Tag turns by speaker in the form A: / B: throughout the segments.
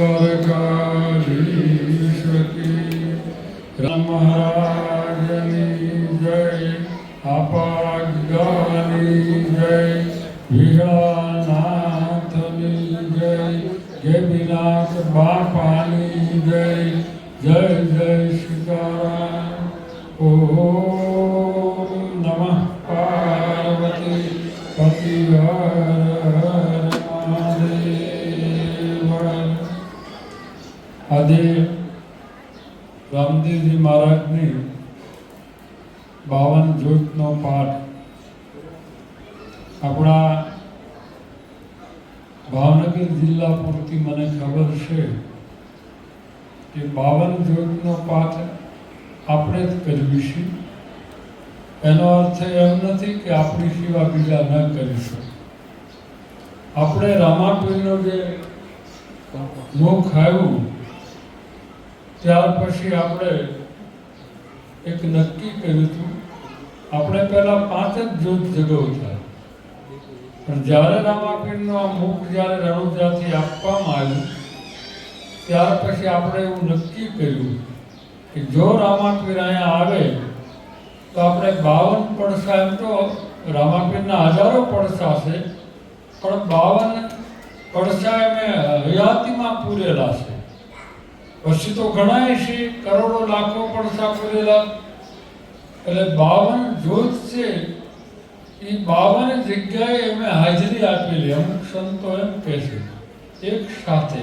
A: દ્વારકાધીશકી રામ મહારાજની જય, આપાગની જય, વિહળાનાથની જય, ગેબીનાથ બાપાની જય, જય જય સીતારામ. ઓમ નમઃ પાર્વતી પતિ હર હર મહાદેવ. આજે રામદેવજી મહારાજની 52 જ્યોતનો પાઠ આપણા ભાવનગર જિલ્લા પૂરતી મને ખબર છે કે 52 જ્યોતનો પાઠ આપણે જ કરવી છે. એનો અર્થ એમ નથી કે આપણી સિવા બીજા ન કરીશું. આપણે રામાપીરનો જે મુખ આવ્યું ત્યાર પછી આપણે એક નક્કી કર્યું હતું, આપણે પહેલાં 5 જ જ્યોત જગાવતા, પણ જ્યારે રામાપીરનો આ મુખ જ્યારે રણુજાથી આપવામાં આવ્યું ત્યાર પછી આપણે એવું નક્કી કર્યું કે જો રામાપીર અહીંયા આવે તો આપણે 52 પડસા, એમ તો રામાપીરના હજારો પડસા છે, પણ 52 પડસા એમે હયાતીમાં પૂરેલા છે. પછી તો ઘણાય છે, કરોડો લાખો પડસા પૂરેલા. એટલે 52 જ્યોત છે એ 52 જગ્યાએ એમે હાજરી આપેલી. અમુક સંતો એમ કહે છે એક સાથે.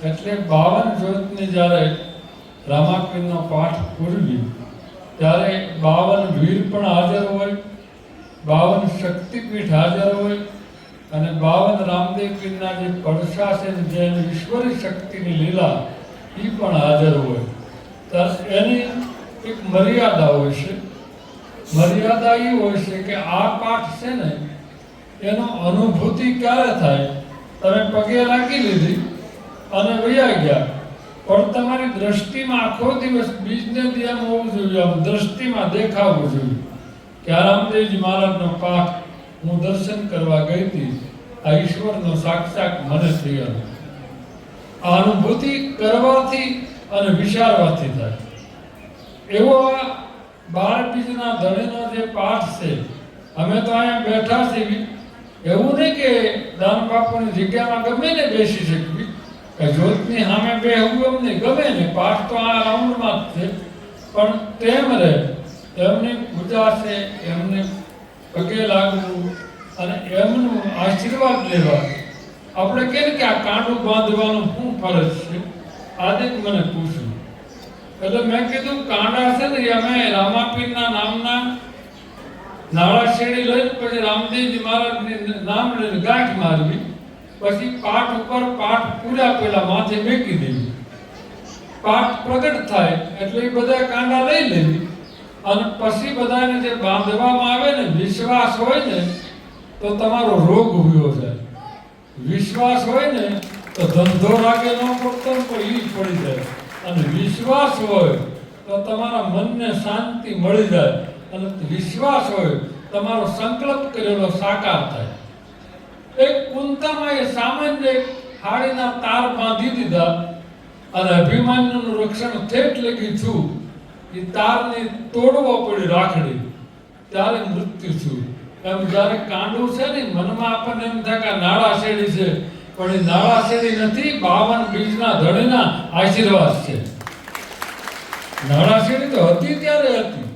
A: એટલે 52 જ્યોતની જ્યારે રામાપીરનો પાઠ પૂરવી ત્યારે 52 વીર પણ હાજર હોય, 52 શક્તિપીઠ હાજર હોય, અને 52 રામદેવ પીરના જે પડસા છે, જે ઈશ્વરી શક્તિની લીલા એ પણ હાજર હોય. ત્યારે એની એક મર્યાદા હોય છે. મર્યાદા એ હોય છે કે આ પાઠ છે ને એનો અનુભૂતિ ક્યારે થાય? તમે પગે લાગી લીધી અને વયા ગયા, પણ તમારી દ્રષ્ટિમાં આખો દિવસ બીજને ધ્યાન હોવું જોઈએ, આમ દ્રષ્ટિમાં દેખાવું જોઈએ કે આ રામદેવજી મહારાજનો પાઠ હું દર્શન કરવા ગઈ હતી, આ ઈશ્વરનો સાક્ષાત મને થયો. આ અનુભૂતિ કરવાથી અને વિચારવાથી થાય. એવો આ 12 બીજના ધણીનો જે પાઠ છે, અમે તો અહીંયા બેઠા છીએ, એવું નહીં કે દાન બાપુની જગ્યામાં ગમે ને બેસી શકવી, જ્યોતની સામે બેહવું એમને ગમે ને, પાઠ તો આ રાઉન્ડમાં જ છે, પણ તેમ રહે એમની પૂજા છે, એમને પગે લાગવું અને એમનું આશીર્વાદ લેવા. આપણે કહીએ કે આ કાંડું બાંધવાનું શું ફરજ છે? આજે જ મને પૂછ્યું. એટલે મેં કીધું કાંડા છે ને અમે રામાપીરના નામના નાળા શેડી લઈને પછી રામદેવજી મહારાજનું નામ લઈને ગાંઠ મારવી, પછી પાઠ ઉપર પાઠ પૂરા પેલા માથે મેકી દેવી. પાઠ પ્રગટ થાય એટલે એ બધા કાંડા લઈ લેવી, અને પછી બધાને જે બાંધવામાં આવે ને, વિશ્વાસ હોય ને તો તમારો રોગ ઉભ્યો જાય. વિશ્વાસ હોય ને તો ધંધો રાગે ન પડતો પણ ઈ પડી જાય, અને વિશ્વાસ હોય તો તમારા મનને શાંતિ મળી જાય, અને વિશ્વાસ હોય તમારો સંકલ્પ કરેલો સાકાર થાય. એક કુંતામાં એ સામાન્ય હાડીના તાર બાંધી દીધા અને અભિમાન્યુનું રક્ષણ ઠેઠ લગી થયું. એ તારને તોડવો પડી રાખડી, ત્યારે મૃત્યુ થયું. એમ જ્યારે કાંડું છે ને, મનમાં આપણને એમ થાય કે નાળા શેડી છે, પણ એ નાળા શેડી નથી, 52 બીજના ધણીના આશીર્વાદ છે. નાળા શેડી તો હતી ત્યારે હતી.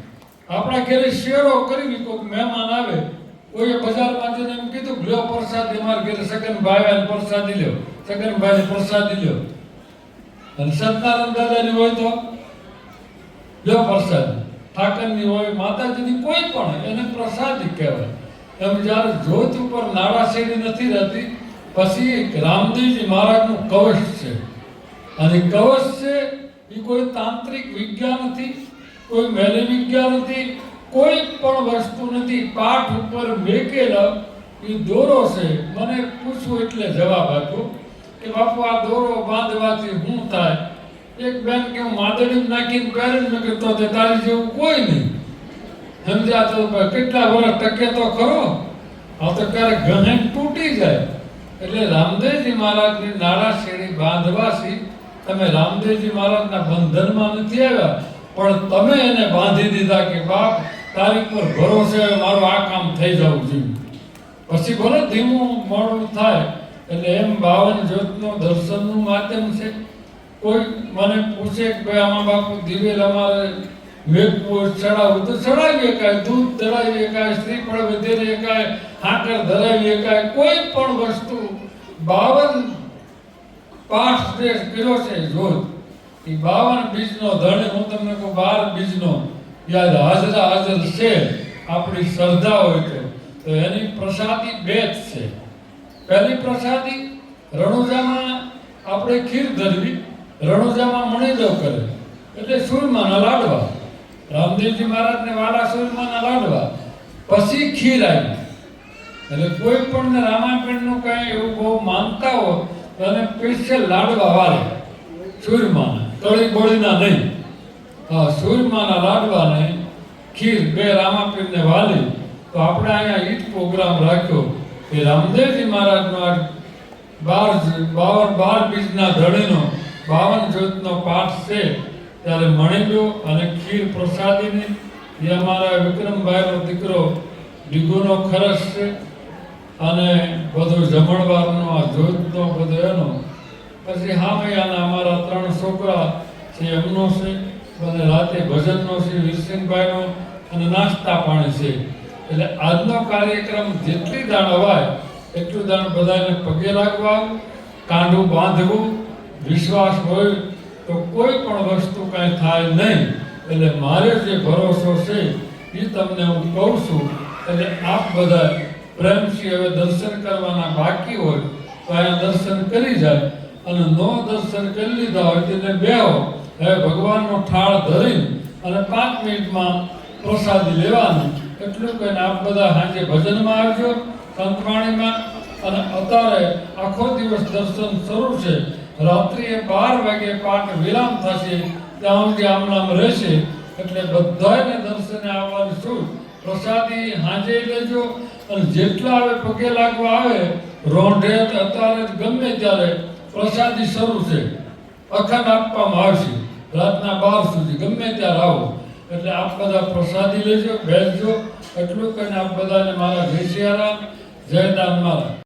A: આપણા ઘરે શેરો કરવી, કોઈ મહેમાન આવે, કોઈએ બજારમાં જઈને એમ કીધું લ્યો પ્રસાદી, અમારા ઘરે સગનભાઈ પ્રસાદી લ્યો, સગનભાઈને પ્રસાદી લ્યો. અને સત્યનારાયણ દાદાની હોય તો લ્યો પ્રસાદી, ઠાકરની હોય, માતાજીની કોઈ પણ, એને પ્રસાદી કહેવાય. એમ જ્યારે જ્યોત ઉપર નાળા શેડી નથી રહેતી, પછી રામદેવજી મહારાજનું કવચ છે. અને કવચ છે એ કોઈ તાંત્રિક વિજ્ઞાન નથી, કોઈ મેલી વિજ્ઞાન નથી, કોઈ પણ વસ્તુ નથી. પાઠ ઉપર મેકેલા એ દોરો છે. મને પૂછવું એટલે જવાબ આપ્યો કે બાપુ આ દોરો બાંધવાથી શું થાય? એક બેન કે હું માદડી નાખીને પહેરીને, મેં કીધું તો તારી જેવું કોઈ નહીં. સમજ્યા? તો કેટલા વર્ષ ટકે તો ખરો, આ તો ક્યારેક ગહેણ તૂટી જાય. એટલે રામદેવજી મહારાજની નાળા શેરી બાંધવાથી તમે રામદેવજી મહારાજના બંધનમાં નથી આવ્યા, પણ તમે એને બાંધી દીધા કે બાપ તારી પર ભરોસે મારું આ કામ થઈ જવું જોઈએ. પછી ભલે ધીમું મોડું થાય. એટલે એમ 52 જ્યોતનો દર્શનનું માધ્યમ છે. કોઈ મને પૂછે કે ભાઈ આમાં બાપુ દિવેલ અમારે મેઘપુર ચડાવવું તો ચડાવી શકાય, દૂધ ચડાવી શકાય, શ્રીફળ વધેરી શકાય, હાકર ધરાવી શકાય, કોઈ પણ વસ્તુ 52 પાઠ જે કર્યો છે જોત એ 52 બીજનો ધણી, હું તમને કહું 12 બીજનો યાદ હાજર છે. આપણી શ્રદ્ધા હોય તો એની પ્રસાદી 2 છે. પહેલી પ્રસાદી રણુજામાં આપણે ખીર ધરવી, રણુજામાં મણિદો કરે એટલે સુરમાના લાડવા, રામદેવજી મહારાજને વાલા સુરમાના લાડવા, પછી ખીર આવી. એટલે કોઈ પણ રામાયણનું કાંઈ એવું બહુ માનતા હોય તો એને સ્પેશિયલ લાડવા વાળે સુરમાના, તળી બળીના નહીં. હા, સુરમાના લાડવા નહીં, ખીર 2 રામાપીરને વાલી. તો આપણે અહીંયા ઈ જ પ્રોગ્રામ રાખ્યો કે રામદેવજી મહારાજનો 12 બીજના ધણીનો 52 જ્યોતનો પાઠ છે. ત્યારે મણિલો અને ખીર પ્રસાદીની એ અમારા વિક્રમભાઈનો દીકરો ડીગોનો ખરસ છે. અને બધો જમણવારનો આ જ્યોતનો બધો એનો. પછી હામૈયાના અમારા 3 છોકરા છે એમનો છે. અને રાતે ભજનનો છે વીરસિંહભાઈનો, અને નાસ્તા પાણી છે. એટલે આજનો કાર્યક્રમ જેટલી દાણ અવાય એટલું દાણ બધાને પગે લાગવા, કાંડું બાંધવું, વિશ્વાસ હોય તો કોઈ પણ વસ્તુ કાંઈ થાય નહીં. એટલે મારે જે ભરોસો છે એ તમને હું કહું છું. એટલે આપ બધા પ્રેમથી હવે દર્શન કરવાના બાકી હોય તો અહીંયા દર્શન કરી જાય, અને નો દર્શન કરી લીધા હોય તેને બેહો. હવે ભગવાનનો ઠાળ ધરી અને 5 મિનિટમાં પ્રસાદી લેવાની. એટલું કહીને આપ બધા સાંજે ભજનમાં આવજો, સંતવાણીમાં. અને અત્યારે આખો દિવસ દર્શન શરૂ છે. રાત્રિએ 12 વાગે પાઠ વિરામ થશે, ત્યાં સુધી આમ રહેશે. એટલે બધાને દર્શને આવવાની છું. પ્રસાદી સાંજે લેજો, અને જેટલા આવે પગે લાગવા આવે રોંઢે અત્યારે ગમે ત્યારે પ્રસાદી શરૂ છે, અખંડ આપવામાં આવશે રાતના 12 સુધી. ગમે ત્યારે આવો એટલે આપ બધા પ્રસાદી લેજો, બેસજો. એટલું કહીને આપ બધાને મારા જય સિયારામ, જય દાન મારા.